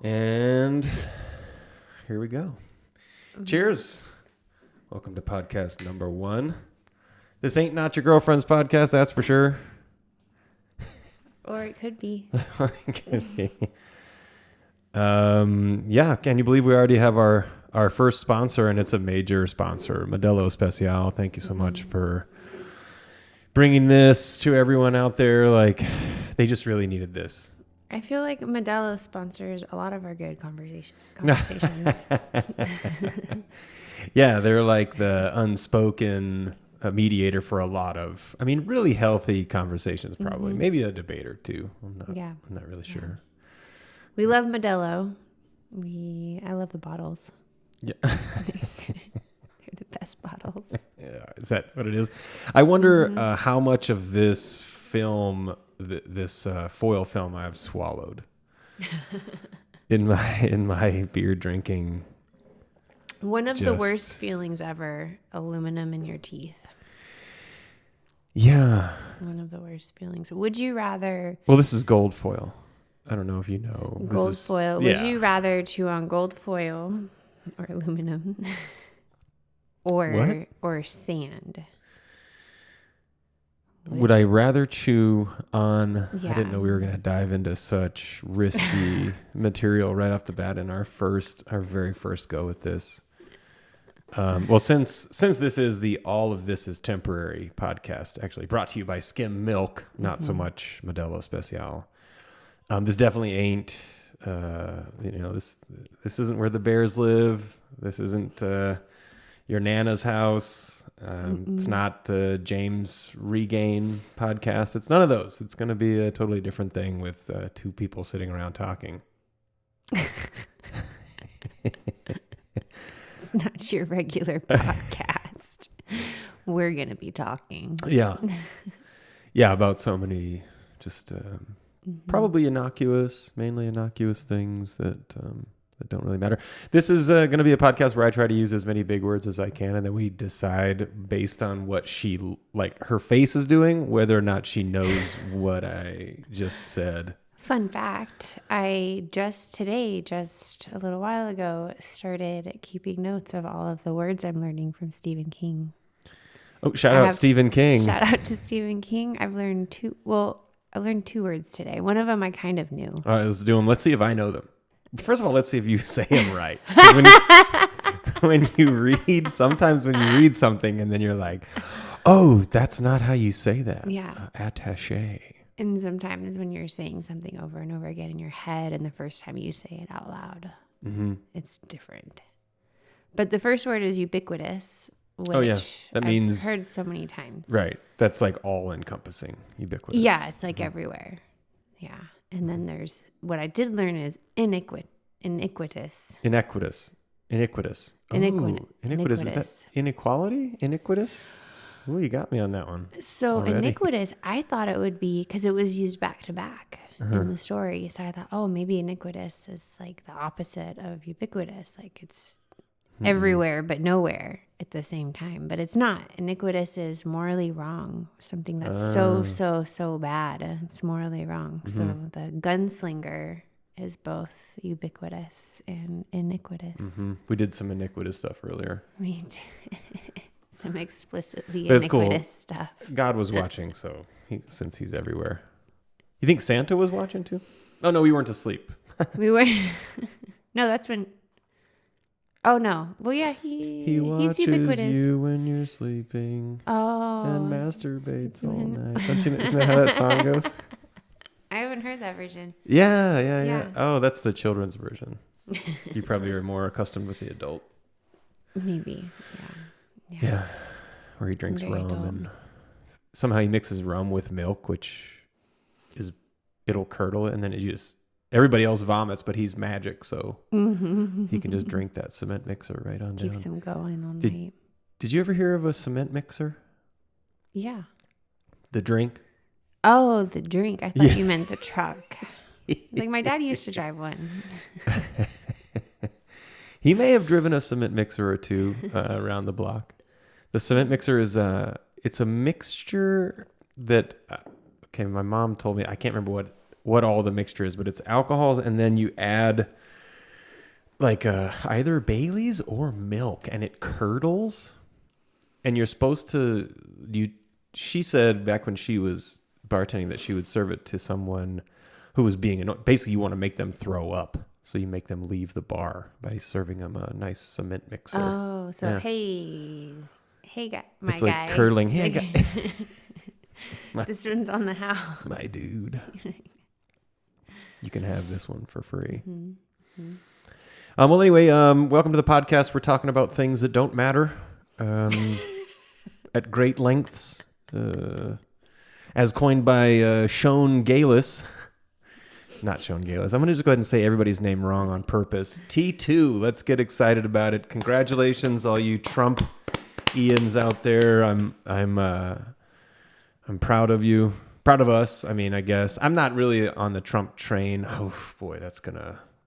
And here we go. Cheers. Welcome to podcast number 1. This ain't not your girlfriend's podcast, that's for sure. Or it could be. Or it could be. Yeah, can you believe we already have our first sponsor, and it's a major sponsor, Modelo Especial. Thank you so much for bringing this to everyone out there. Like, they just really needed this. I feel like Modelo sponsors a lot of our good conversations. Yeah, they're like the unspoken mediator for a lot of, really healthy conversations, probably. Mm-hmm. Maybe a debate or two. I'm not really sure. We love Modelo. I love the bottles. Yeah. They're the best bottles. Yeah, is that what it is? I wonder how much of this film, this foil film, I've swallowed in my beer drinking. One of the worst feelings ever, aluminum in your teeth. Yeah. One of the worst feelings. Would you rather... Well, this is gold foil. I don't know if you know. Gold foil. Would you rather chew on gold foil or aluminum or sand? Would I rather chew on... Yeah. I didn't know we were going to dive into such risky material right off the bat in our very first go with this. Well, since this is the All of This is Temporary podcast, actually brought to you by Skim Milk, not so much Modelo Especial. This definitely ain't, this isn't where the bears live. This isn't your Nana's house. It's not the James Regain podcast. It's none of those. It's going to be a totally different thing with two people sitting around talking. It's not your regular podcast. We're going to be talking. Yeah. Yeah, about so many just probably mainly innocuous things that don't really matter. This is going to be a podcast where I try to use as many big words as I can, and then we decide based on what her face is doing, whether or not she knows what I just said. Fun fact, I just a little while ago, started keeping notes of all of the words I'm learning from Stephen King. Oh, shout out Stephen King. Shout out to Stephen King. I learned two words today. One of them I kind of knew. All right, let's do them. Let's see if I know them. First of all, let's see if you say them right. Sometimes when you read something and then you're like, oh, that's not how you say that. Yeah. Attaché. And sometimes when you're saying something over and over again in your head and the first time you say it out loud, it's different. But the first word is ubiquitous, which I've heard so many times. Right. That's like all encompassing, ubiquitous. Yeah, it's like everywhere. Yeah. And then there's what I did learn is iniquitous. Iniquitous. Oh, iniquitous. Is that inequality? Iniquitous? Ooh, you got me on that one. So already. Iniquitous, I thought it would be because it was used back to back in the story. So I thought, oh, maybe iniquitous is like the opposite of ubiquitous. Like it's everywhere but nowhere at the same time. But it's not. Iniquitous is morally wrong. Something that's so bad. It's morally wrong. So the gunslinger is both ubiquitous and iniquitous. We did some iniquitous stuff earlier. We did. Some explicitly That's iniquitous cool. stuff. God was watching, since he's everywhere. You think Santa was watching too? Oh, no, we weren't asleep. We were. No, that's when. Oh, no. Well, yeah, he watches he's ubiquitous. You when you're sleeping. Oh. And masturbates all night. Don't you know? Isn't that how that song goes? I haven't heard that version. Yeah. Oh, that's the children's version. You probably are more accustomed with the adult. Maybe, Yeah, where he drinks rum and somehow he mixes rum with milk, which it'll curdle it, and then everybody else vomits, but he's magic, so he can just drink that cement mixer right on down. Keeps him going all night. Did you ever hear of a cement mixer? Yeah. The drink? Oh, the drink. I thought you meant the truck. Like my dad used to drive one. He may have driven a cement mixer or two around the block. The cement mixer is it's a mixture that my mom told me, I can't remember what all the mixture is, but it's alcohols, and then you add like either Bailey's or milk, and it curdles. And you're supposed to she said back when she was bartending that she would serve it to someone who was being annoyed. Basically, you want to make them throw up, so you make them leave the bar by serving them a nice cement mixer. Oh, so Yeah. hey, guy, my It's guy. like curdling. Hey, guy. This one's on the house. My dude. You can have this one for free. Mm-hmm. Well, anyway, welcome to the podcast. We're talking about things that don't matter at great lengths, as coined by Sean Galis. Not Sean Galis. I'm going to just go ahead and say everybody's name wrong on purpose. T2. Let's get excited about it. Congratulations, all you Trump Ians out there. I'm proud of you. Proud of us. I mean, I guess I'm not really on the Trump train. Oh boy,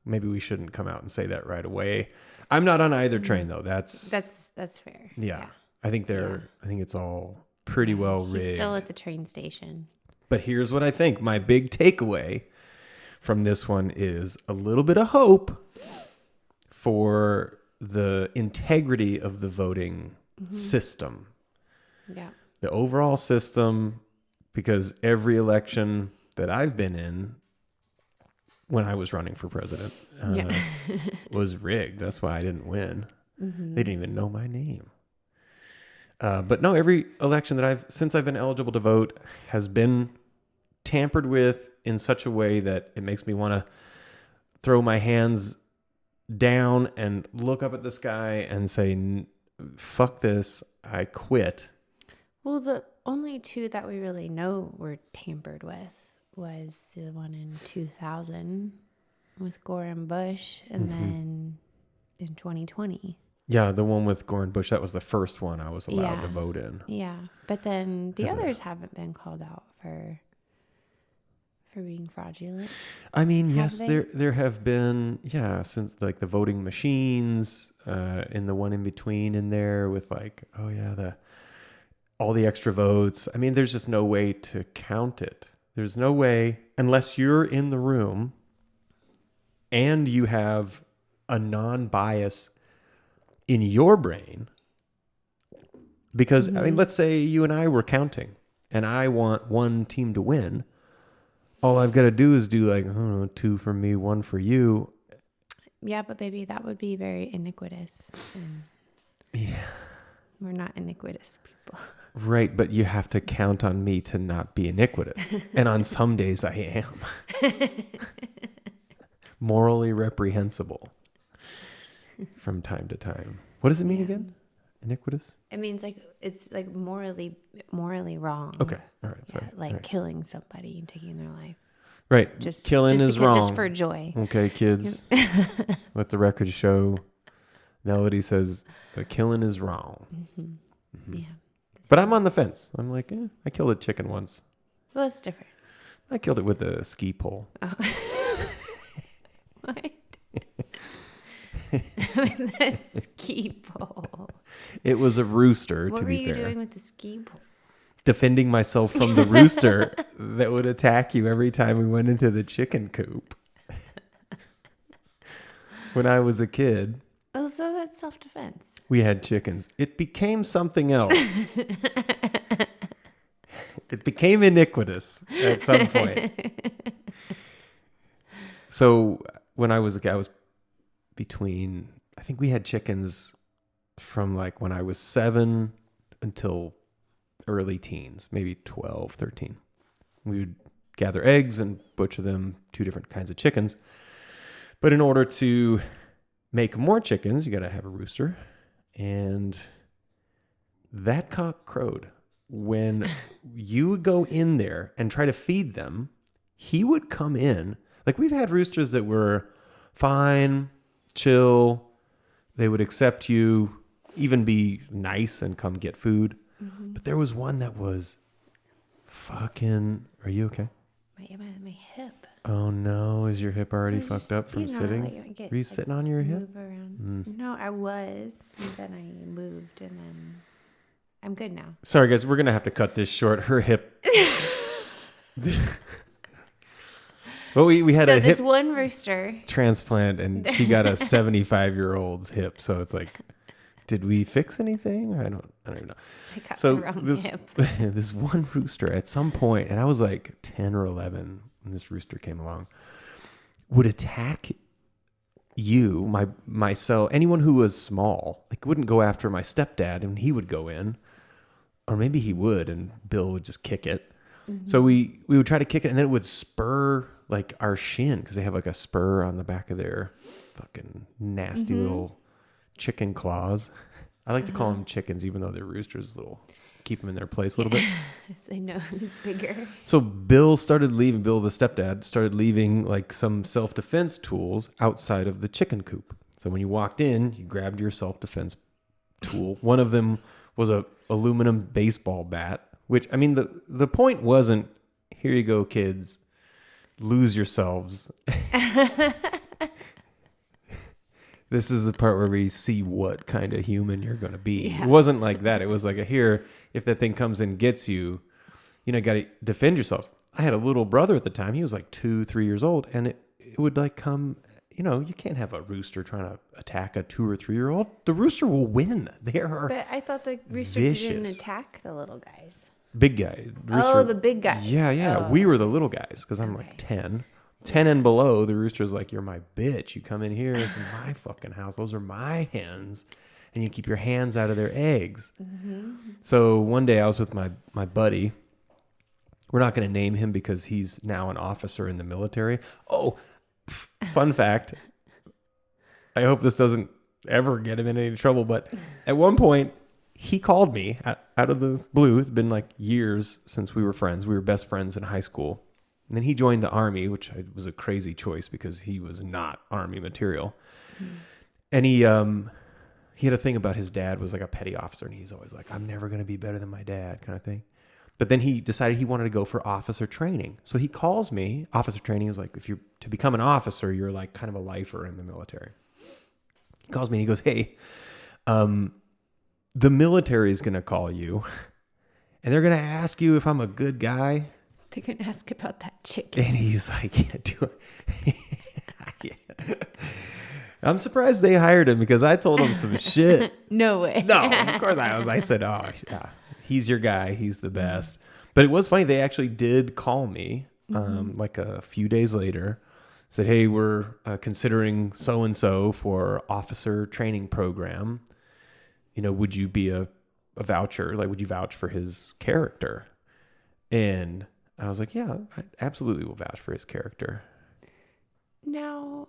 maybe we shouldn't come out and say that right away. I'm not on either train though. That's fair. Yeah. I think it's all pretty well rigged. He's still at the train station. But here's what I think. My big takeaway from this one is a little bit of hope for the integrity of the voting system. Yeah. The overall system, because every election that I've been in when I was running for president was rigged. That's why I didn't win. Mm-hmm. They didn't even know my name. But no, every election that since I've been eligible to vote has been tampered with in such a way that it makes me want to throw my hands down and look up at the sky and say, fuck this, I quit. Well, the only two that we really know were tampered with was the one in 2000 with Gore and Bush, and then in 2020. Yeah, the one with Gore and Bush, that was the first one I was allowed to vote in. Yeah, but then the others haven't been called out for being fraudulent. I mean, Have yes, they? there have been, since like the voting machines, and the one in between in there with like, all the extra votes. I mean, there's just no way to count it. There's no way, unless you're in the room and you have a non-bias in your brain. Because, I mean, let's say you and I were counting and I want one team to win. All I've got to do is do like, I don't know, 2 for me, 1 for you. Yeah, but baby, that would be very iniquitous. Yeah. We're not iniquitous people. Right, but you have to count on me to not be iniquitous. And on some days I am. Morally reprehensible from time to time. What does it mean again? Iniquitous? It means like it's like morally wrong. Okay. All right. Sorry. Yeah, like All right. killing somebody and taking their life. Right. Just killing is wrong. Just for joy. Okay, kids. Let the record show. Melody says killing is wrong. Mm-hmm. Yeah. But I'm on the fence. I'm like, I killed a chicken once. Well, that's different. I killed it with a ski pole. Oh. What? With a ski pole. It was a rooster, What to were be you fair. doing with the ski pole? Defending myself from the rooster that would attack you every time we went into the chicken coop. When I was a kid, Oh, so that's self-defense. we had chickens. It became something else. It became iniquitous at some point. So when I was a kid, I was between, I think we had chickens from like when I was 7 until early teens, maybe 12, 13. We would gather eggs and butcher them, 2 different kinds of chickens. But in order to make more chickens, you got to have a rooster. And that cock crowed. When you would go in there and try to feed them, he would come in. Like we've had roosters that were fine, chill. They would accept you, even be nice and come get food. Mm-hmm. But there was one that was fucking... Are you okay? My hip. Oh no, is your hip already fucked up from sitting? Like, Were you sitting on your hip? Move around. No, I was. And then I moved and then I'm good now. Sorry guys, we're going to have to cut this short. Her hip... Well, we had So a this hip one rooster. transplant, and she got a 75-year-old's hip. So it's like, did we fix anything? I don't even know. I got So the wrong this hip. this one rooster at some point, and I was like 10 or 11 when this rooster came along, would attack you, myself, anyone who was small. Like, wouldn't go after my stepdad, and he would go in, or maybe he would, and Bill would just kick it. So we would try to kick it, and then it would spur like our shin, because they have like a spur on the back of their fucking nasty little chicken claws. I like to call them chickens, even though they're roosters. Keep them in their place a little bit. I know who's bigger. So Bill the stepdad, started leaving like some self-defense tools outside of the chicken coop. So when you walked in, you grabbed your self-defense tool. One of them was a aluminum baseball bat, which, I mean, the point wasn't, here you go, kids, lose yourselves. This is the part where we see what kind of human you're going to be. Yeah. It wasn't like that. It was like here, if that thing comes and gets you, you got to defend yourself. I had a little brother at the time. He was like 2-3 years old, and it would like come, you can't have a rooster trying to attack a 2 or 3 year old. The rooster will win. They are But I thought the rooster vicious. didn't attack the little guys. Big guy. Oh, the big guys. Yeah. Oh. We were the little guys because I'm like 10. 10 and below, the rooster's like, you're my bitch. You come in here. This is my fucking house. Those are my hens. And you keep your hands out of their eggs. Mm-hmm. So one day I was with my buddy. We're not going to name him because he's now an officer in the military. Oh, fun fact. I hope this doesn't ever get him in any trouble. But at one point, he called me out of the blue. It's been like years since we were friends. We were best friends in high school. And then he joined the Army, which was a crazy choice because he was not Army material. Mm. And he had a thing about his dad was like a petty officer. And he's always like, I'm never going to be better than my dad kind of thing. But then he decided he wanted to go for officer training. So he calls me. Officer training is like, if you're to become an officer, you're like kind of a lifer in the military. He calls me and he goes, hey, the military is going to call you. And they're going to ask you if I'm a good guy. They're going to ask about that chicken. And he's like, yeah, do it. Yeah. I'm surprised they hired him because I told him some shit. No way. No, of course I said, oh, yeah, he's your guy. He's the best. But it was funny. They actually did call me like a few days later. Said, hey, we're considering so-and-so for officer training program. Would you be a voucher? Like, would you vouch for his character? And I was like, yeah, I absolutely will vouch for his character. Now,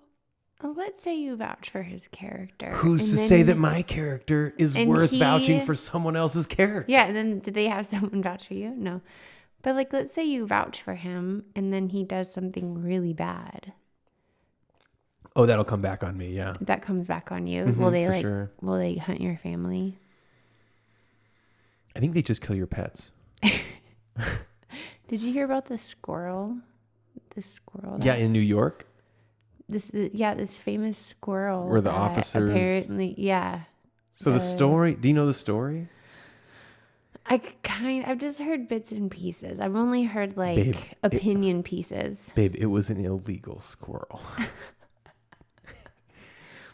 let's say you vouch for his character. Who's to say that my character is worth vouching for someone else's character? Yeah, and then did they have someone vouch for you? No. But like, let's say you vouch for him and then he does something really bad. Oh, that'll come back on me, yeah. That comes back on you. Mm-hmm, will they hunt your family? I think they just kill your pets. Did you hear about the squirrel? Yeah, in New York? This famous squirrel. Where the officers... Apparently, yeah. So the story... Do you know the story? I've just heard bits and pieces. I've only heard opinion pieces. Babe, it was an illegal squirrel.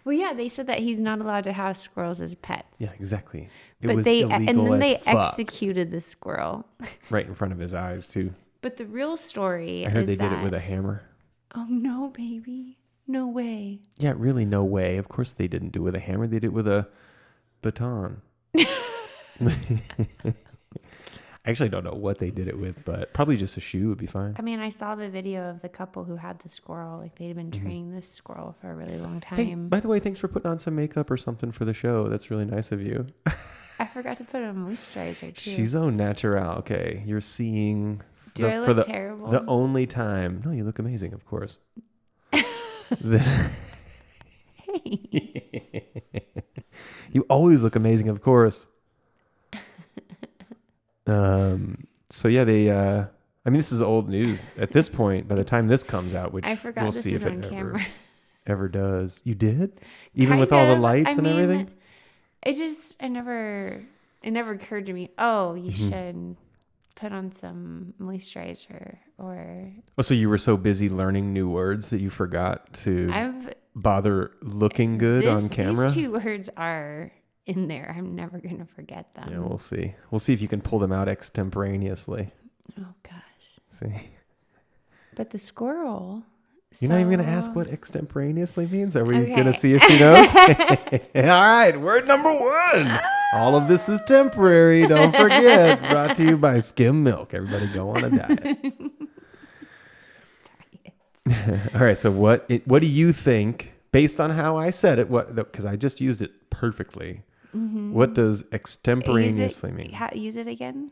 Well, yeah, they said that he's not allowed to have squirrels as pets. Yeah, exactly. They executed the squirrel. Right in front of his eyes, too. But the real story I heard they did it with a hammer. Oh, no, baby. No way. Yeah, really, no way. Of course they didn't do it with a hammer. They did it with a baton. I actually don't know what they did it with, but probably just a shoe would be fine. I mean, I saw the video of the couple who had the squirrel. Like, they'd been training this squirrel for a really long time. Hey, by the way, thanks for putting on some makeup or something for the show. That's really nice of you. I forgot to put on moisturizer, too. She's au naturel. Okay, you're seeing... Do I look terrible? The only time... No, you look amazing, of course. Hey. You always look amazing, of course. So yeah, they. I mean, this is old news at this point. By the time this comes out, which I forgot we'll this see is if it on camera. ever does. You did, even Kind with all the of. lights and everything. It never occurred to me. Oh, you should put on some moisturizer or Oh, so you were so busy learning new words that you forgot to I've bother looking good on camera? These 2 words are in there. I'm never going to forget them. Yeah, we'll see. We'll see if you can pull them out extemporaneously. Oh gosh. See? But the squirrel. You're not even going to ask what extemporaneously means? Are we Okay. going to see if she knows? All right, word number 1. All of this is temporary. Don't forget. Brought to you by Skim Milk. Everybody go on a diet. All right, so what do you think, based on how I said it, because I just used it perfectly, what does extemporaneously mean? Use it again?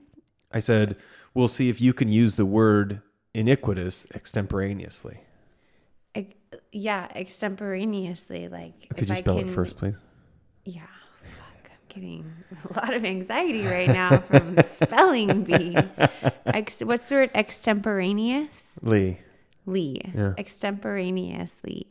I said, we'll see if you can use the word iniquitous extemporaneously. Yeah, extemporaneously. Like, Could you spell it first, please? Yeah. Fuck. I'm getting a lot of anxiety right now from spelling bee. What's the word? Extemporaneous? Lee. Yeah. Extemporaneously.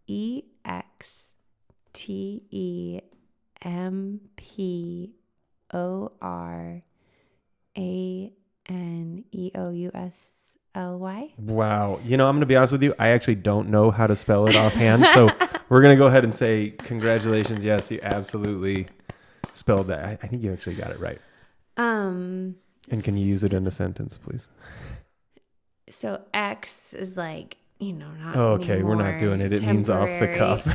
EXTEMPORANEOUSLY. Wow. I'm going to be honest with you. I actually don't know how to spell it offhand. So we're going to go ahead and say congratulations. Yes, you absolutely spelled that. I think you actually got it right. And can you use it in a sentence, please? So X is like, not okay, we're not doing it. It means off the cuff.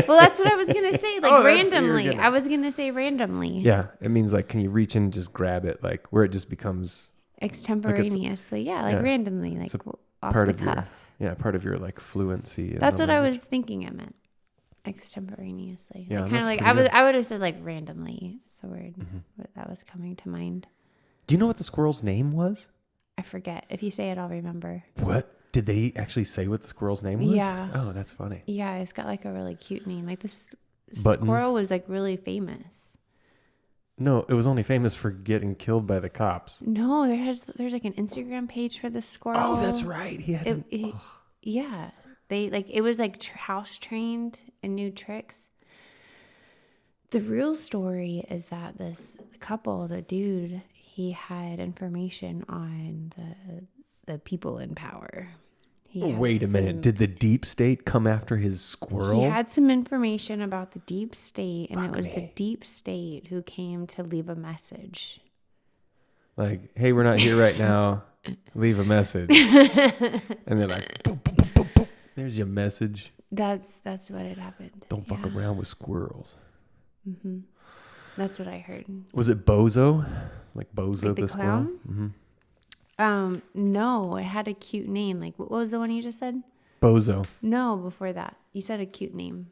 Well, that's what I was going to say. Like randomly. Gonna... I was going to say randomly. Yeah. It means like, can you reach in and just grab it? Like where it just becomes... Extemporaneously. Randomly. Like off part the of cuff. Part of your like fluency. That's what I was thinking it meant. Extemporaneously. Yeah, kind of like, I would have said like randomly. It's the word that was coming to mind. Do you know what the squirrel's name was? I forget. If you say it, I'll remember. What? Did they actually say what the squirrel's name was? Yeah. Oh, that's funny. Yeah, it's got like a really cute name. Like this Buttons. Squirrel was like really famous. No, it was only famous for getting killed by the cops. No, there's like an Instagram page for the squirrel. Oh, that's right. He had yeah. They like it was like house trained and knew tricks. The real story is that this couple, the dude, he had information on the people in power. Wait a minute. Did the deep state come after his squirrel? He had some information about the deep state, and it was the deep state who came to leave a message. Like, hey, we're not here right now. Leave a message. And they're like, boop, boop, boop, boop, boop. There's your message. That's what had happened. Don't fuck around with squirrels. Mm-hmm. That's what I heard. Was it Bozo? Like Bozo like the squirrel? Mm-hmm. No, it had a cute name. Like, what was the one you just said? Bozo. No, before that. You said a cute name.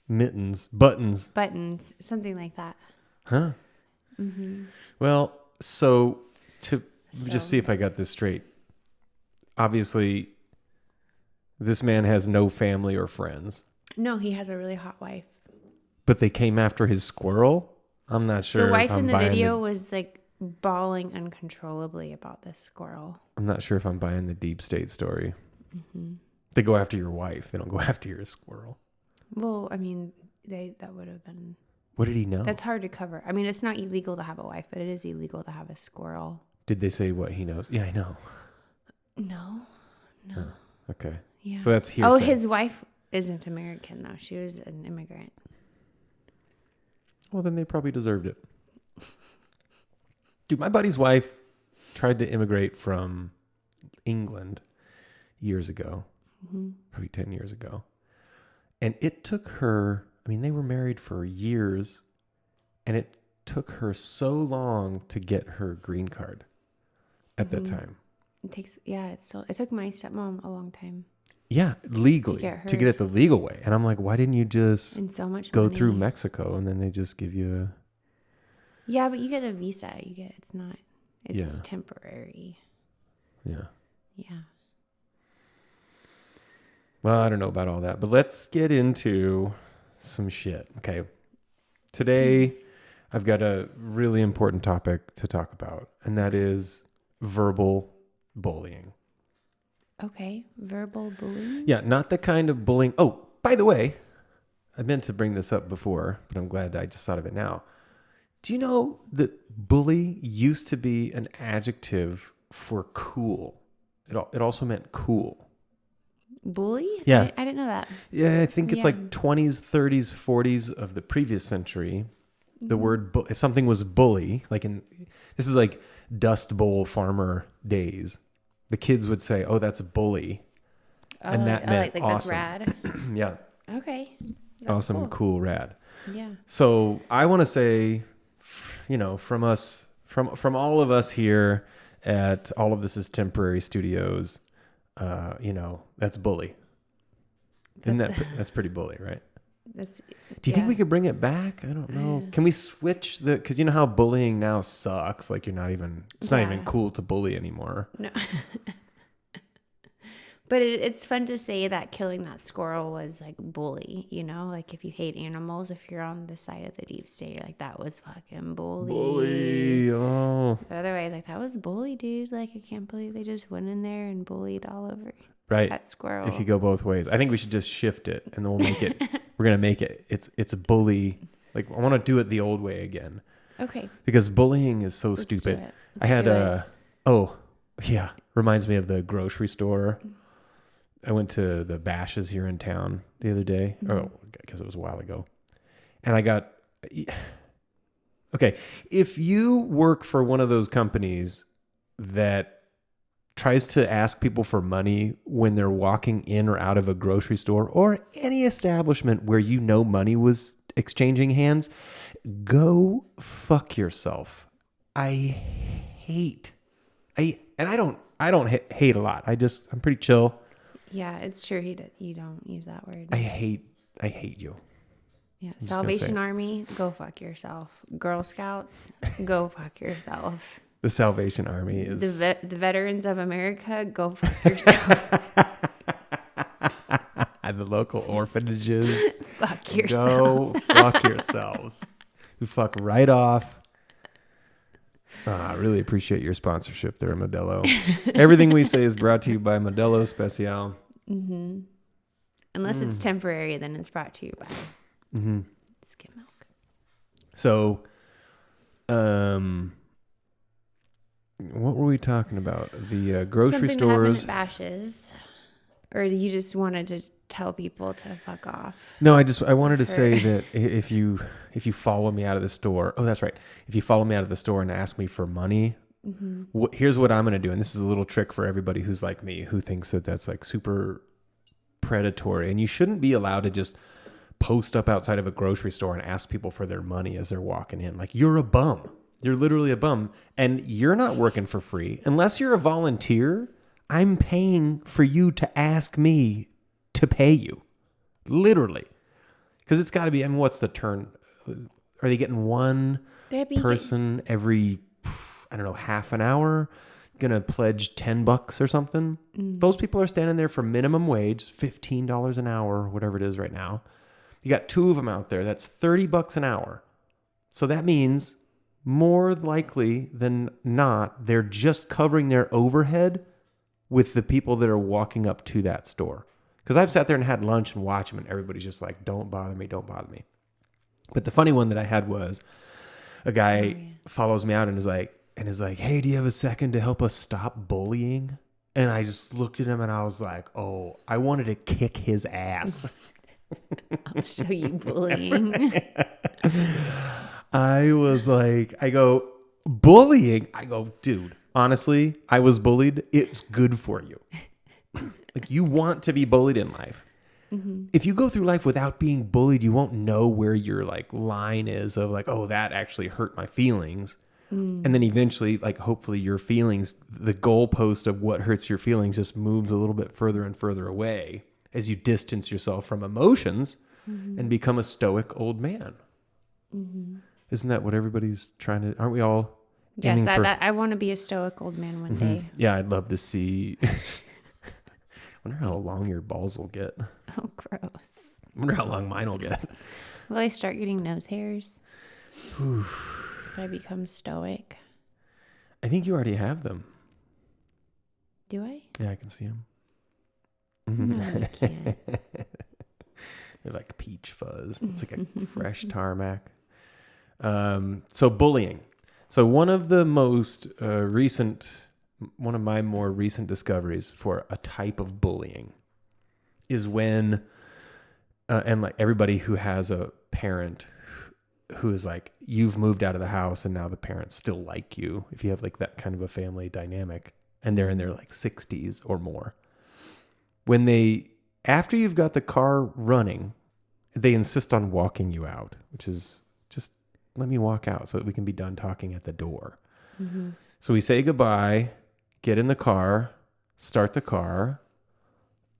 Mittens. Buttons. Buttons. Something like that. Huh? Mm-hmm. Well, so just see if I got this straight. Obviously, this man has no family or friends. No, he has a really hot wife. But they came after his squirrel? I'm not sure. The wife in the video was like bawling uncontrollably about this squirrel. I'm not sure if I'm buying the deep state story. Mm-hmm. They go after your wife. They don't go after your squirrel. Well, I mean, that would have been... What did he know? That's hard to cover. I mean, it's not illegal to have a wife, but it is illegal to have a squirrel. Did they say what he knows? Yeah, I know. No. Oh, okay. Yeah. So that's hearsay. Oh, his wife isn't American, though. She was an immigrant. Well, then they probably deserved it. Dude, my buddy's wife tried to immigrate from England years ago, probably 10 years ago. And it took her, I mean, they were married for years, and it took her so long to get her green card at that time. It took my stepmom a long time. Yeah, legally, to get it the legal way. And I'm like, why didn't you just and so much go money. through Mexico and then they just give you a... Yeah, but you get a visa. It's temporary. Yeah. Yeah. Well, I don't know about all that, but let's get into some shit. Okay. Today, I've got a really important topic to talk about, and that is verbal bullying. Okay. Verbal bullying? Yeah, not the kind of bullying. Oh, by the way, I meant to bring this up before, but I'm glad I just thought of it now. Do you know that bully used to be an adjective for cool? It also meant cool. Bully? Yeah. I didn't know that. Yeah, I think it's Yeah. like 20s, 30s, 40s of the previous century. The word, if something was bully, this is like Dust Bowl farmer days, the kids would say, oh, that's a bully. And that meant like awesome. that's rad. Yeah. Okay. That's Awesome, cool, rad. Yeah. So I want to say, from us, from all of us here at All of This Is Temporary Studios, that's bully. That's pretty bully, right? Do you think we could bring it back? I don't know. Can we switch because you know how bullying now sucks? Like it's not even cool to bully anymore. No. But it's fun to say that killing that squirrel was like bully, like if you hate animals, if you're on the side of the deep state, like that was fucking bully. Bully, oh. But otherwise, like that was bully, dude. Like I can't believe they just went in there and bullied all over that squirrel. It could go both ways. I think we should just shift it and then we'll make it, we're going to make it, it's a bully. Like I want to do it the old way again. Okay. Because bullying is so Let's stupid. do it. I had reminds me of the grocery store. I went to the Bashes here in town the other day. Mm-hmm. Oh, because it was a while ago. And I got... Okay, if you work for one of those companies that tries to ask people for money when they're walking in or out of a grocery store or any establishment where money was exchanging hands, go fuck yourself. I don't hate a lot. I'm pretty chill. Yeah, it's true. You don't use that word. I hate you. Yeah. Salvation Army, go fuck yourself. Girl Scouts, go fuck yourself. The Salvation Army is... The Veterans of America, go fuck yourself. The local orphanages. Fuck yourselves. Go fuck yourselves. You fuck right off. I really appreciate your sponsorship there, Modelo. Everything we say is brought to you by Modelo Special. Mm-hmm. Unless it's temporary, then it's brought to you by Skim Milk. So, what were we talking about? The grocery Something stores. Something Bashes. Or you just wanted to tell people to fuck off? No, I wanted to say that if you follow me out of the store, oh, that's right. If you follow me out of the store and ask me for money, here's what I'm going to do. And this is a little trick for everybody who's like me, who thinks that that's like super predatory. And you shouldn't be allowed to just post up outside of a grocery store and ask people for their money as they're walking in. Like you're a bum. You're literally a bum. And you're not working for free. Unless you're a volunteer, I'm paying for you to ask me to pay you. Literally. Because it's got to be, what's the turn? Are they getting one person every, half an hour? Going to pledge $10 or something? Those people are standing there for minimum wage, $15 an hour, whatever it is right now. You got two of them out there. That's $30 an hour. So that means more likely than not, they're just covering their overhead with the people that are walking up to that store. Because I've sat there and had lunch and watched them, and everybody's just like, don't bother me. But the funny one that I had was a guy follows me out and is like, hey, do you have a second to help us stop bullying? And I just looked at him and I was like, oh, I wanted to kick his ass. I'll show you bullying. I was like, I go, bullying? I go, dude. Honestly, I was bullied. It's good for you. Like you want to be bullied in life. Mm-hmm. If you go through life without being bullied, you won't know where your like line is of like, oh, that actually hurt my feelings. And then eventually, like hopefully your feelings, the goalpost of what hurts your feelings just moves a little bit further and further away as you distance yourself from emotions and become a stoic old man. Mm-hmm. Isn't that what everybody's trying to, aren't we all? Yes, I want to be a stoic old man one day. Yeah, I'd love to see. I wonder how long your balls will get. Oh, gross. I wonder how long mine will get. Will I start getting nose hairs? If I become stoic? I think you already have them. Do I? Yeah, I can see them. No, I can't. They're like peach fuzz. It's like a fresh tarmac. So bullying. So one of the most one of my more recent discoveries for a type of bullying is when, and like everybody who has a parent who is like, you've moved out of the house and now the parents still like you. If you have like that kind of a family dynamic and they're in their like 60s or more, when after you've got the car running, they insist on walking you out, which is just let me walk out so that we can be done talking at the door. Mm-hmm. So we say goodbye, get in the car, start the car.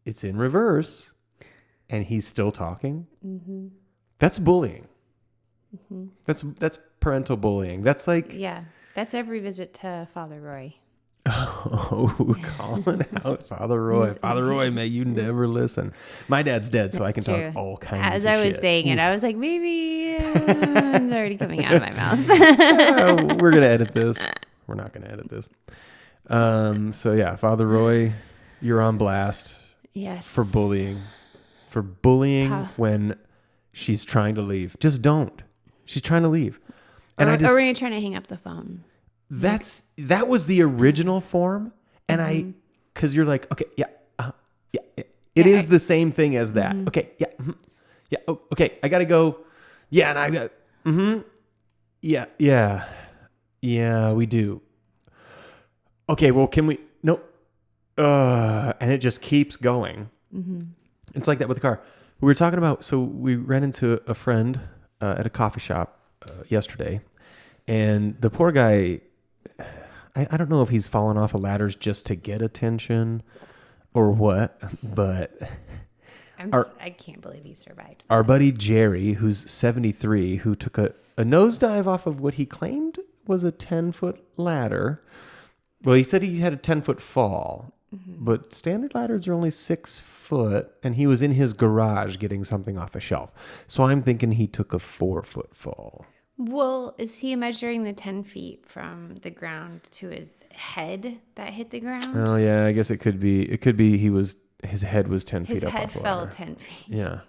It's in reverse and he's still talking. Mm-hmm. That's bullying. Mm-hmm. That's parental bullying. That's like, yeah, that's every visit to Father Roy. Oh, calling out Father Roy. Father Roy, may you never listen. My dad's dead, so I can talk all kinds of shit. As I was saying it, I was like, maybe it's already coming out of my mouth. We're going to edit this. We're not going to edit this. So yeah, Father Roy, you're on blast. Yes. For bullying. For bullying when she's trying to leave. Just don't. She's trying to leave. And or when you're trying to hang up the phone. That was the original form. And because you're like, okay, yeah. It is the same thing as that. Mm-hmm. Okay, yeah. Mm-hmm. Yeah, okay, I got to go. Yeah, and I got, Yeah, we do. Okay, well, can we, no. And it just keeps going. Mm-hmm. It's like that with the car. We were talking about, so we ran into a friend at a coffee shop yesterday. And the poor guy, I don't know if he's fallen off of ladders just to get attention or what, but I can't believe he survived that. Our buddy Jerry, who's 73, who took a nosedive off of what he claimed was a 10-foot ladder. Well, he said he had a 10-foot fall, but standard ladders are only 6 foot, and he was in his garage getting something off a shelf. So I'm thinking he took a 4-foot fall. Well, is he measuring the 10 feet from the ground to his head that hit the ground? Oh, yeah, I guess it could be. It could be his head was 10 feet up. His head fell 10 feet. Yeah.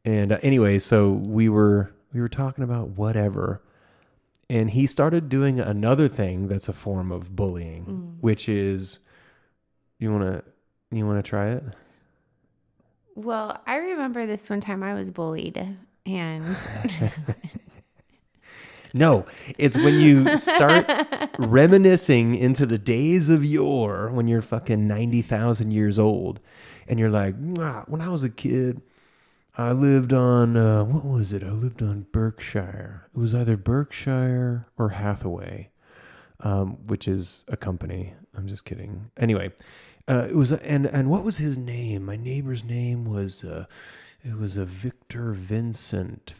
And anyway, so we were talking about whatever, and he started doing another thing that's a form of bullying, which is, you want to try it? Well, I remember this one time I was bullied. And no, it's when you start reminiscing into the days of yore when you're fucking 90,000 years old and you're like, when I was a kid, I lived on, what was it? I lived on Berkshire. It was either Berkshire or Hathaway, which is a company. I'm just kidding. Anyway, it was, and what was his name? My neighbor's name was, it was a Victor Vincent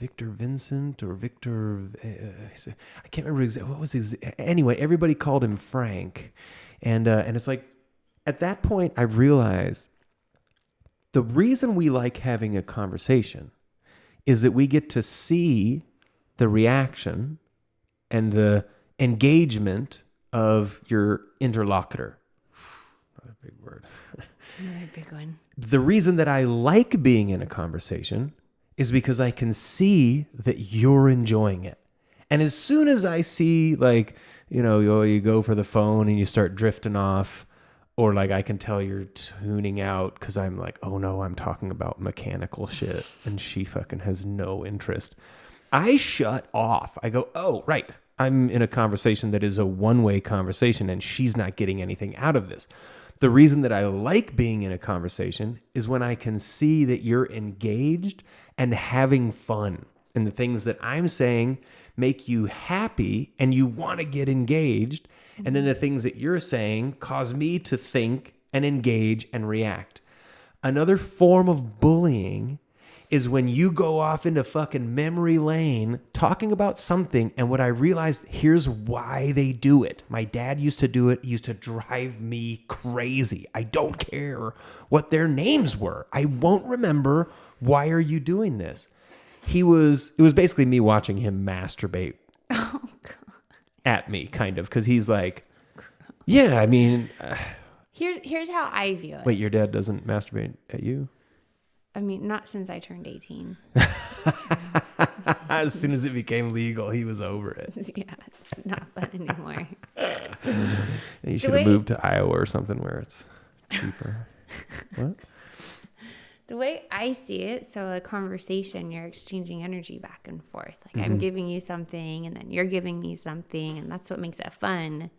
or Victor. I can't remember exactly what was his. Anyway, everybody called him Frank, and it's like at that point I realized the reason we like having a conversation is that we get to see the reaction and the engagement of your interlocutor. Another big word. Another big one. The reason that I like being in a conversation is because I can see that you're enjoying it. And as soon as I see, like, you go for the phone and you start drifting off, or like I can tell you're tuning out because I'm like, oh no, I'm talking about mechanical shit and she fucking has no interest. I shut off. I go, oh, right. I'm in a conversation that is a one-way conversation and she's not getting anything out of this. The reason that I like being in a conversation is when I can see that you're engaged and having fun. And the things that I'm saying make you happy and you want to get engaged. And then the things that you're saying cause me to think and engage and react. Another form of bullying is when you go off into fucking memory lane talking about something, and what I realized, here's why they do it. My dad used to do it. It used to drive me crazy. I don't care what their names were. I won't remember. Why are you doing this? It was basically me watching him masturbate at me, kind of, because he's like, yeah, I mean... Here's how I view it. Wait, your dad doesn't masturbate at you? I mean, not since I turned 18. As soon as it became legal, he was over it. Yeah, it's not fun anymore. You should have moved to Iowa or something where it's cheaper. What? The way I see it, so a conversation, you're exchanging energy back and forth. Like I'm giving you something and then you're giving me something, and that's what makes it fun.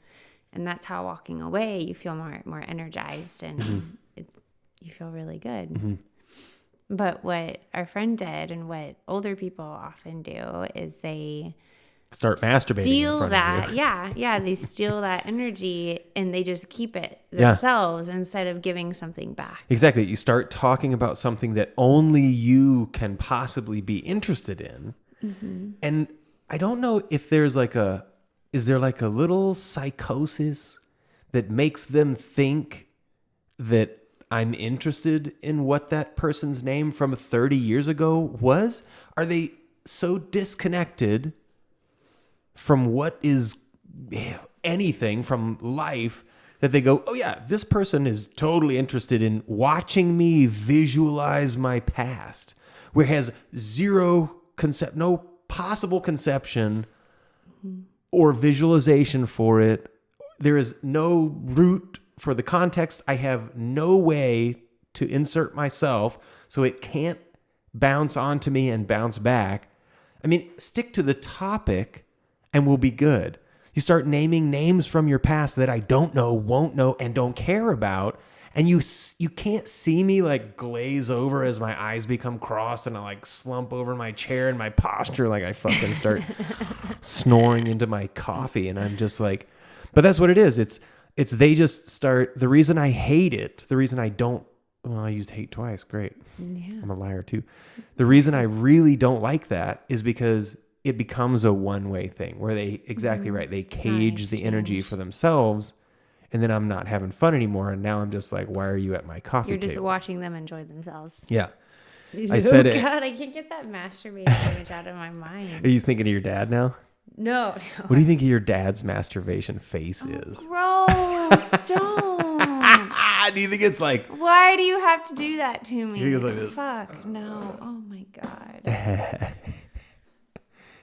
And that's how walking away, you feel more energized and you feel really good. But what our friend did and what older people often do is they start masturbating. Steal in front that. Of you. Yeah. They steal that energy and they just keep it themselves instead of giving something back. Exactly. You start talking about something that only you can possibly be interested in. And I don't know if there's is there like a little psychosis that makes them think that I'm interested in what that person's name from 30 years ago was? Are they so disconnected from what is anything from life that they go, oh yeah, this person is totally interested in watching me visualize my past, where it has no possible conception or visualization for it. There is no root for the context. I have no way to insert myself, so it can't bounce onto me and bounce back. I mean, stick to the topic and we'll be good. You start naming names from your past that I don't know, won't know, and don't care about. And you can't see me like glaze over as my eyes become crossed and I like slump over in my chair and my posture, like I fucking start snoring into my coffee. And I'm just like, but that's what it is. It's they just start. The reason I hate it, the reason I don't, well, I used hate twice. Great. Yeah. I'm a liar too. The reason I really don't like that is because it becomes a one-way thing where they, exactly right, they cage the energy for themselves, and then I'm not having fun anymore. And now I'm just like, why are you at my coffee You're just table? watching them enjoy themselves. Yeah. I said it. God, I can't get that masturbating image out of my mind. Are you thinking of your dad now? No. What do you think of your dad's masturbation face is? Gross. Don't. Do you think it's like... Why do you have to do that to me? You think it's like this? Fuck, no. Oh my God.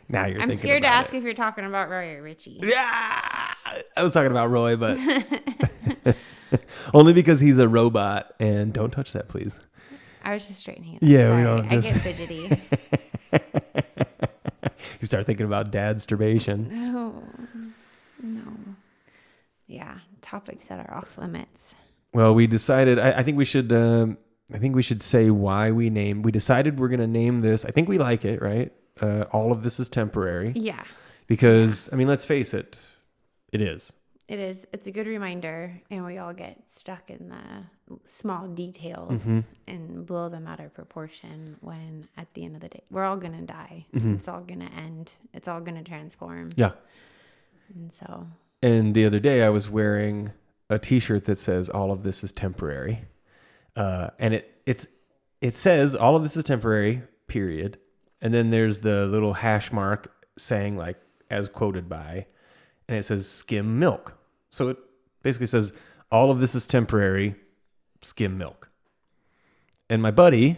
Now you're I'm thinking scared to about ask if you're talking about Roy or Richie. Yeah, I was talking about Roy, but only because he's a robot. And don't touch that, please. I was just straightening it up. Yeah, Sorry. we don't. I get fidgety. You start thinking about dad's masturbation. No. Yeah, topics that are off limits. Well, we decided. I think we should. I think we should say why we named. We decided we're going to name this. I think we like it, right? All of this is temporary. Yeah. Because I mean, let's face it. It is. It is. It's a good reminder, and we all get stuck in the small details Mm-hmm. and blow them out of proportion when at the end of the day, we're all going to die. Mm-hmm. It's all going to end. It's all going to transform. Yeah. And so. And the other day I was wearing a t-shirt that says all of this is temporary. And it says all of this is temporary, period. And then there's the little hash mark saying like, as quoted by, and it says skim milk. So it basically says all of this is temporary, skim milk. And my buddy,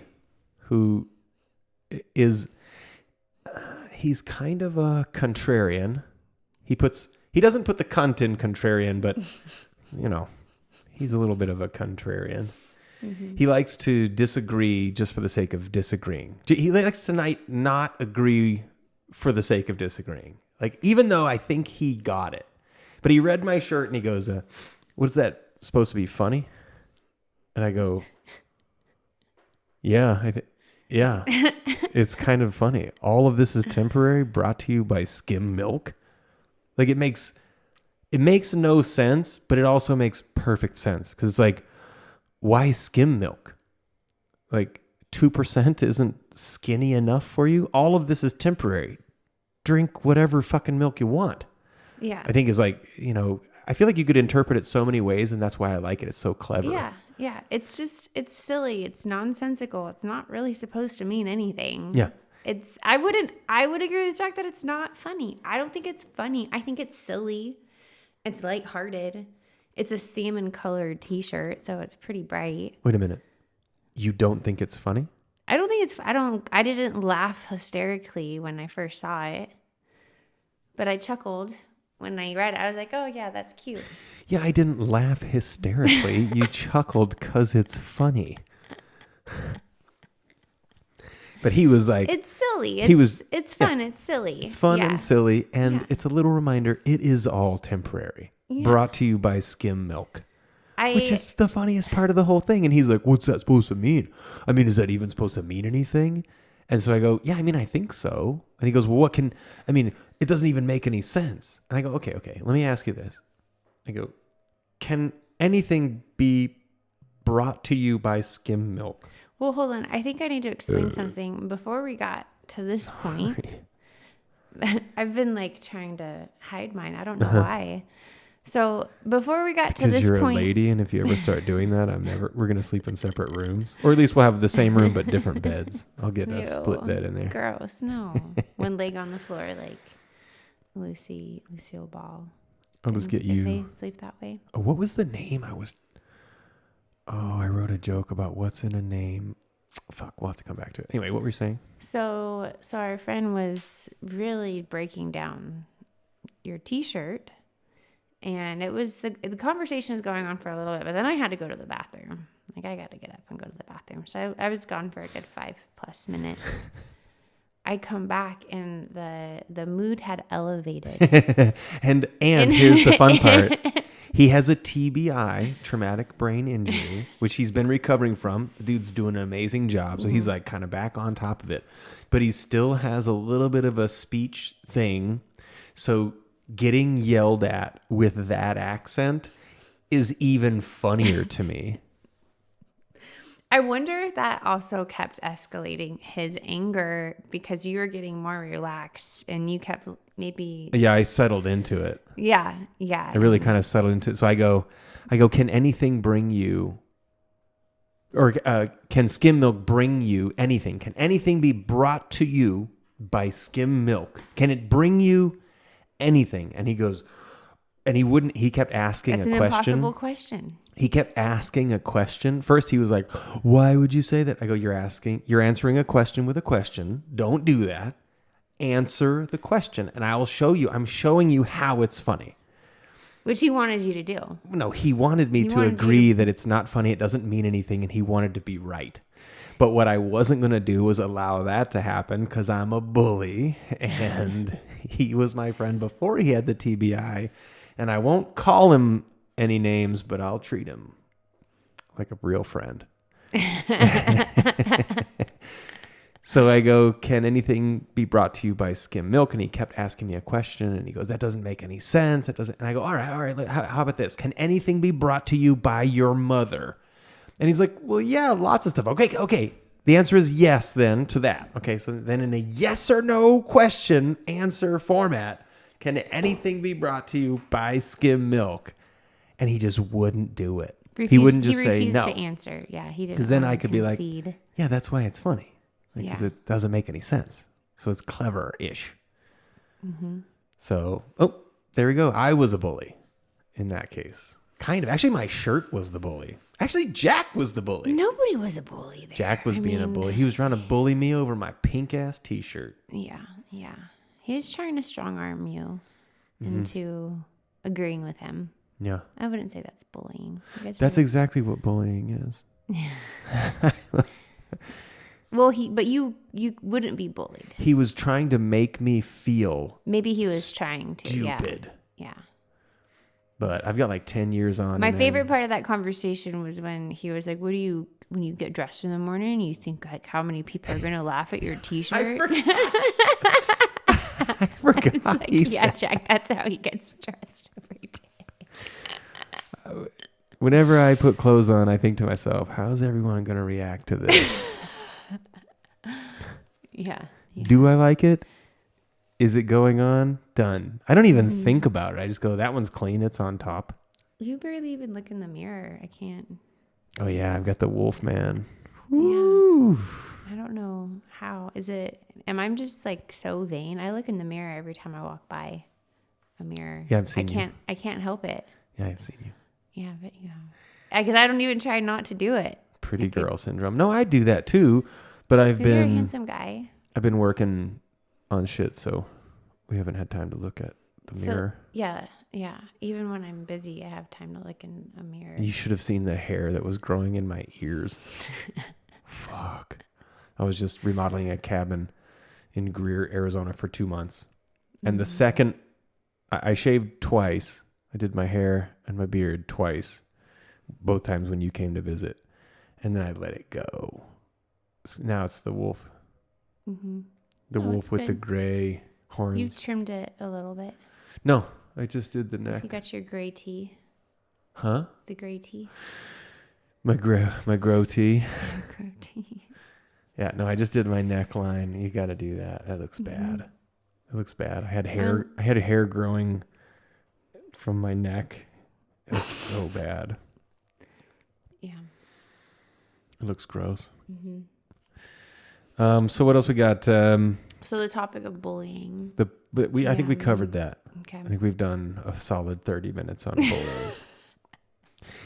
who is, he's kind of a contrarian. He doesn't put the cunt in contrarian, but you know, he's a little bit of a contrarian. Mm-hmm. He likes to disagree just for the sake of disagreeing. He likes to not agree for the sake of disagreeing. Like, even though I think he got it, but he read my shirt and he goes, what is that supposed to be, funny? And I go, yeah, yeah, it's kind of funny. All of this is temporary, brought to you by skim milk. Like, it makes no sense, but it also makes perfect sense. Cause it's like, why skim milk? Like 2% isn't skinny enough for you. All of this is temporary. Drink whatever fucking milk you want. Yeah. I think is like, you know, I feel like you could interpret it so many ways, and that's why I like it. It's so clever. Yeah. Yeah. It's silly. It's nonsensical. It's not really supposed to mean anything. Yeah. I would agree with Jack that it's not funny. I don't think it's funny. I think it's silly. It's lighthearted. It's a salmon colored t-shirt, so it's pretty bright. Wait a minute. You don't think it's funny? I don't think it's, I didn't laugh hysterically when I first saw it, but I chuckled when I read it. I was like, oh yeah, that's cute. Yeah, I didn't laugh hysterically. You chuckled because it's funny. But he was like, It's silly. It's fun. It's silly. it's fun Yeah. and silly. And Yeah. it's a little reminder, it is all temporary. Yeah. Brought to you by Skim Milk. Which is the funniest part of the whole thing. And he's like, what's that supposed to mean? I mean, is that even supposed to mean anything? And so I go, yeah, I mean, I think so. And he goes, well, it doesn't even make any sense. And I go, okay, let me ask you this. I go, can anything be brought to you by Skim Milk? Well, hold on. I think I need to explain something before we got to this point. I've been like trying to hide mine. I don't know why. So before we got to Because this you're point, a lady, and if you ever start doing that, we're gonna sleep in separate rooms, or at least we'll have the same room but different beds. I'll get a split bed in there. Gross. No. One leg on the floor, like Lucille Ball. I'll just get If you. they sleep that way. Oh, what was the name? I wrote a joke about what's in a name. Fuck, we'll have to come back to it. Anyway, what were you saying? So our friend was really breaking down your T-shirt, and it was the conversation was going on for a little bit, but then I had to go to the bathroom. Like, I got to get up and go to the bathroom. So I was gone for a good 5+ minutes. I come back and the mood had elevated. and here's the fun part. He has a TBI, traumatic brain injury, which he's been recovering from. The dude's doing an amazing job. So he's like kind of back on top of it. But he still has a little bit of a speech thing. So getting yelled at with that accent is even funnier to me. I wonder if that also kept escalating his anger because you were getting more relaxed and you kept maybe. Yeah, I settled into it. Yeah. I really kind of settled into it. So I go, can anything bring you, or can Skim Milk bring you anything? Can anything be brought to you by Skim Milk? Can it bring you anything? And he goes, and he kept asking That's a an question. impossible question. He kept asking a question. First, he was like, why would you say that? I go, you're answering a question with a question. Don't do that. Answer the question. And I will show you. I'm showing you how it's funny. Which he wanted you to do. No, he wanted me to agree that it's not funny. It doesn't mean anything. And he wanted to be right. But what I wasn't going to do was allow that to happen because I'm a bully. And he was my friend before he had the TBI. And I won't call him any names, but I'll treat him like a real friend. So I go, can anything be brought to you by Skim Milk? And he kept asking me a question, and he goes, that doesn't make any sense. And I go, all right. How about this? Can anything be brought to you by your mother? And he's like, well, yeah, lots of stuff. Okay. The answer is yes then to that. Okay, so then in a yes or no question answer format, can anything be brought to you by Skim Milk? And he just wouldn't do it. He wouldn't just say no. He refused to answer. Yeah, he didn't. Because then I could concede. be like, yeah, that's why it's funny. Because it doesn't make any sense. So it's clever-ish. Mm-hmm. So, there we go. I was a bully in that case. Kind of. Actually, my shirt was the bully. Actually, Jack was the bully. Nobody was a bully there. Jack was being a bully. He was trying to bully me over my pink-ass T-shirt. Yeah. He was trying to strong-arm you into agreeing with him. Yeah. I wouldn't say that's bullying. That's exactly what bullying is. Well, but you wouldn't be bullied. He was trying to make me feel Maybe he was trying to. stupid. Yeah. But I've got like 10 years on. My favorite part of that conversation was when he was like, when you get dressed in the morning, you think like how many people are going to laugh at your T-shirt? I forgot. It's like, yeah, Jack, that's how he gets dressed every day. Whenever I put clothes on, I think to myself, how's everyone going to react to this? Yeah. Do I like it? Is it going on? Done. I don't even think about it. I just go, that one's clean. It's on top. You barely even look in the mirror. I can't. Oh, yeah. I've got the wolf man. Yeah. I don't know how. Am I just like so vain? I look in the mirror every time I walk by a mirror. Yeah, I've seen you. I can't help it. Yeah, I've seen you. Yeah, but yeah. Because I don't even try not to do it. Pretty girl syndrome. No, I do that too. But 'Cause you're a handsome guy. I've been working on shit, so we haven't had time to look at the So, mirror. yeah. Even when I'm busy, I have time to look in a mirror. You should have seen the hair that was growing in my ears. Fuck. I was just remodeling a cabin in Greer, Arizona for 2 months. And the second I shaved twice, I did my hair and my beard twice, both times when you came to visit. And then I let it go. Now it's the wolf. Mm-hmm. The wolf it's with the good. gray horns. You've trimmed it a little bit. No, I just did the neck. You got your gray tee. Huh? The gray tee. My grow tee. Your gray tee. Yeah, no, I just did my neckline. You got to do that. That looks bad. It looks bad. I had hair. I had hair growing from my neck. It was so bad. Yeah. It looks gross. Mm-hmm. So what else we got? So the topic of bullying. I think we covered that. Okay. I think we've done a solid 30 minutes on bullying.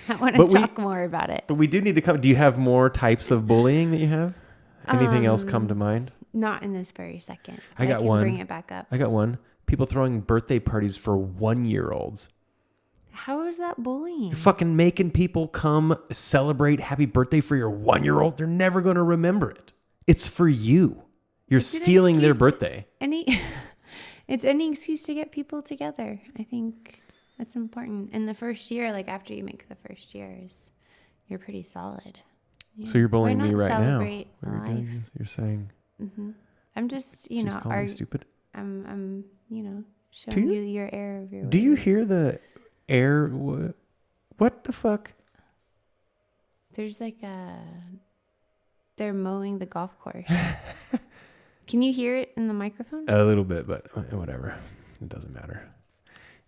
I want to talk more about it. But we do need to come. Do you have more types of bullying that you have? Anything else come to mind? Not in this very second. I got can one. Bring it back up. I got one. People throwing birthday parties for 1-year-olds. How is that bullying? You're fucking making people come celebrate happy birthday for your 1-year-old. They're never going to remember it. It's for you. You're stealing their birthday. It's any excuse to get people together. I think that's important. In the first year, like after you make the first years, you're pretty solid. Yeah. So you're bullying Why me not right now. celebrate life? You're saying. Mm-hmm. I'm just, Call me stupid. I'm, showing you your error of your ways. Do you hear the air? What the fuck? There's they're mowing the golf course. Can you hear it in the microphone? A little bit, but whatever. It doesn't matter.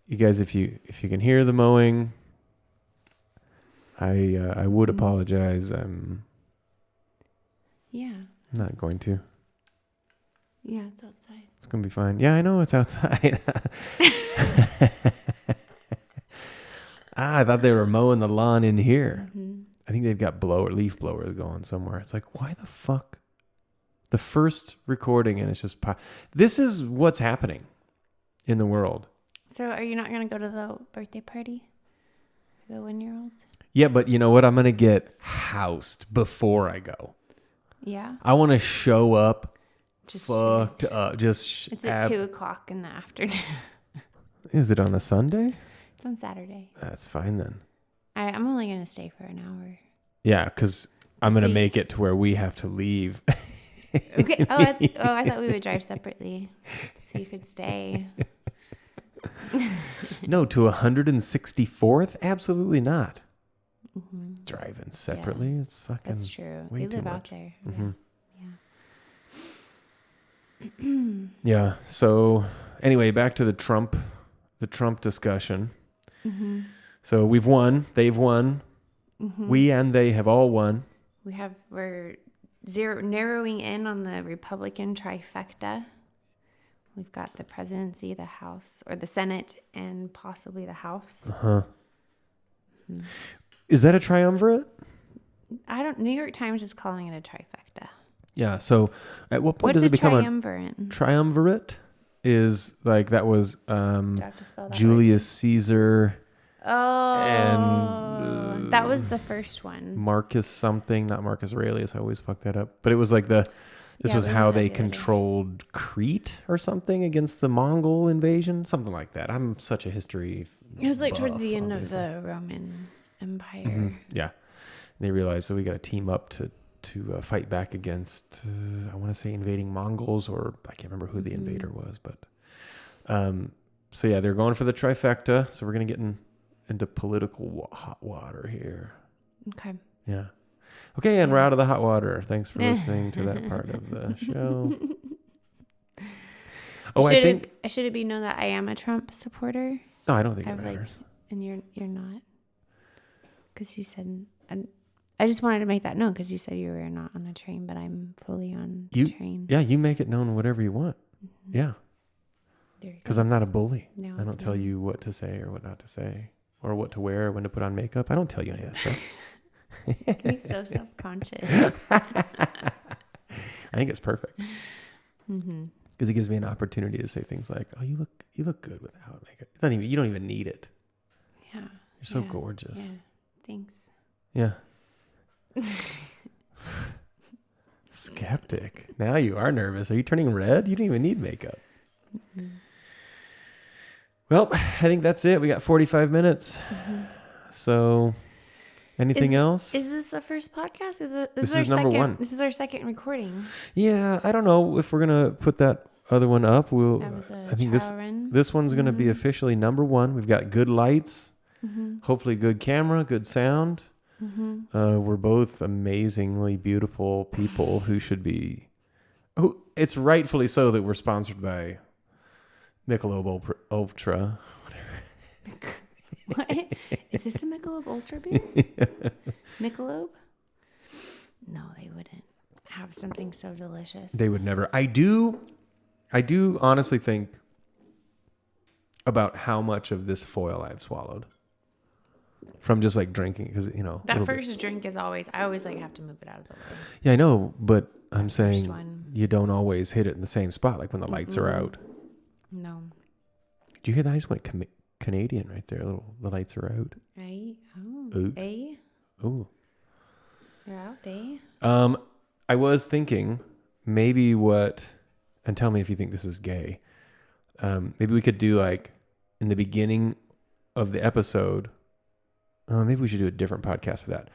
You guys, if you can hear the mowing, I would apologize. I'm not going to. Yeah, it's outside. It's going to be fine. Yeah, I know it's outside. I thought they were mowing the lawn in here. Mm-hmm. I think they've got leaf blowers going somewhere. It's like, why the fuck? The first recording and it's just this is what's happening in the world. So are you not going to go to the birthday party for the 1-year-old? Yeah, but you know what? I'm going to get housed before I go. Yeah. I want to show up Just fucked up. Just it's at 2:00 in the afternoon. Is it on a Sunday? It's on Saturday. That's fine then. I'm only going to stay for an hour. Yeah, because I'm going to make it to where we have to leave. Okay. I thought we would drive separately so you could stay. No, to 164th? Absolutely not. Mm-hmm. Driving separately? Yeah. It's fucking. That's true. Way They live too out much. there. Mm-hmm. Yeah. So anyway, back to the Trump discussion. Mm-hmm. So we've won. They've won. Mm-hmm. We and they have all won. We're narrowing in on the Republican trifecta. We've got the presidency, the House, or the Senate, and possibly the House. Uh-huh. Mm-hmm. Is that a triumvirate? New York Times is calling it a trifecta. Yeah. So at what point What's does it become triumvirate? a triumvirate? Is like that was Do I have to spell that Julius Caesar. Oh, and that was the first one. Marcus something, not Marcus Aurelius. I always fuck that up. But it was like this was how they controlled Crete or something against the Mongol invasion, something like that. I'm such a history. It was like towards buff, the end obviously. of the Roman Empire. Mm-hmm. Yeah, they realized so we got to team up to fight back against. I want to say invading Mongols, or I can't remember who the invader was, but so yeah, they're going for the trifecta. So we're gonna get into political hot water here. Okay. Yeah. Okay, and we're out of the hot water. Thanks for listening to that part of the show. Oh, should it be known that I am a Trump supporter? No, I don't think it matters. And you're not, because you said. I just wanted to make that known because you said you were not on a train, but I'm fully on the train. Yeah, you make it known whatever you want. Mm-hmm. Yeah. Because I'm not a bully. No, I don't tell you what to say or what not to say, or what to wear, when to put on makeup. I don't tell you any of that stuff. He's so self-conscious. I think it's perfect Mm-hmm. because it gives me an opportunity to say things like, "Oh, you look good without makeup. You don't even need it. Yeah. You're so Yeah. gorgeous." Yeah. Thanks. Yeah. Skeptic. Now you are nervous. Are you turning red? You don't even need makeup. Mm-hmm. Well, I think that's it. We got 45 minutes. Mm-hmm. So, anything else? Is this the first podcast? This our is number second, one. This is our second recording. Yeah, I don't know if we're gonna put that other one up. That was I a think trial run. this one's gonna be officially number one. We've got good lights, Mm-hmm. hopefully good camera, good sound. Mm-hmm. We're both amazingly beautiful people who should be. It's rightfully so that we're sponsored by Michelob Ultra. What? Is this a Michelob Ultra beer? Michelob? No, they wouldn't have something so delicious. They would never. I do honestly think about how much of this foil I've swallowed from just like drinking, because That first drink is always, I always like have to move it out of the way. Yeah, I know, but I'm First saying one. you don't always hit it in the same spot, like when the lights are out. No. Did you hear that? I just went Canadian right there. The lights are out. Right? Oh. Ooh. Eh? Ooh. They're out, eh? I was thinking maybe and tell me if you think this is gay. Maybe we could do like in the beginning of the episode. Maybe we should do a different podcast for that.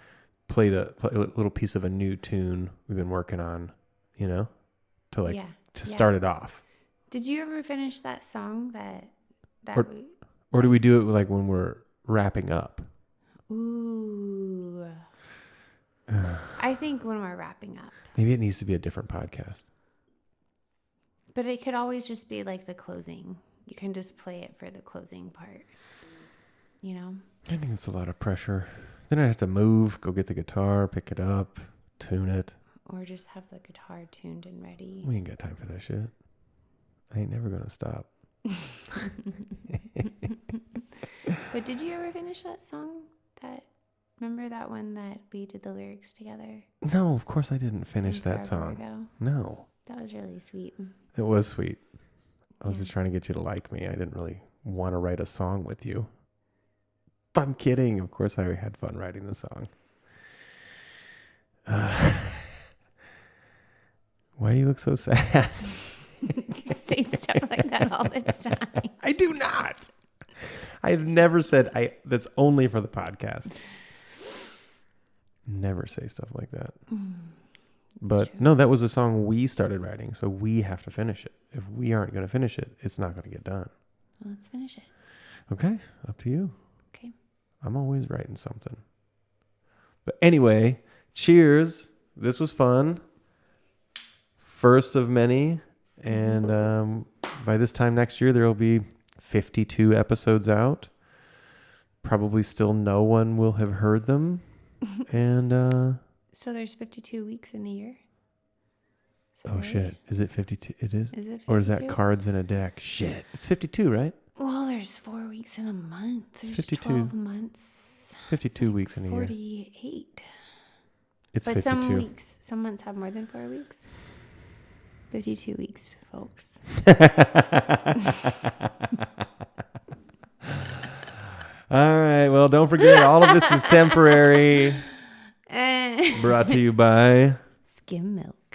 Play a little piece of a new tune we've been working on, to start it off. Did you ever finish that song Or do we do it like when we're wrapping up? Ooh. I think when we're wrapping up. Maybe it needs to be a different podcast. But it could always just be like the closing. You can just play it for the closing part. I think it's a lot of pressure. Then I have to move, go get the guitar, pick it up, tune it. Or just have the guitar tuned and ready. We ain't got time for that shit. I ain't never gonna stop. But did you ever finish that song? Remember that one that we did the lyrics together? No, of course I didn't finish that Forever song. Ago? No. That was really sweet. It was sweet. I was Yeah. just trying to get you to like me. I didn't really want to write a song with you. I'm kidding. Of course I had fun writing the song. Why do you look so sad? You say stuff like that all the time. I do not. I've never said that's only for the podcast. Never say stuff like that. But true. no, that was a song we started writing, so we have to finish it. If we aren't going to finish it, it's not going to get done. Well, let's finish it. Okay, up to you. Okay. I'm always writing something. But anyway, cheers. This was fun. First of many. And by this time next year, there will be 52 episodes out. Probably still no one will have heard them. And So there's 52 weeks in a year? oh, shit. Is it 52? It is? Is it 52? Or is that cards in a deck? Shit. It's 52, right? Well, there's 4 weeks in a month. There's 52. 12 months. It's 52 weeks in a year. 48. It's But 52. some months have more than 4 weeks. 52 weeks, folks. All right. Well, don't forget, all of this is temporary. Brought to you by Skim milk.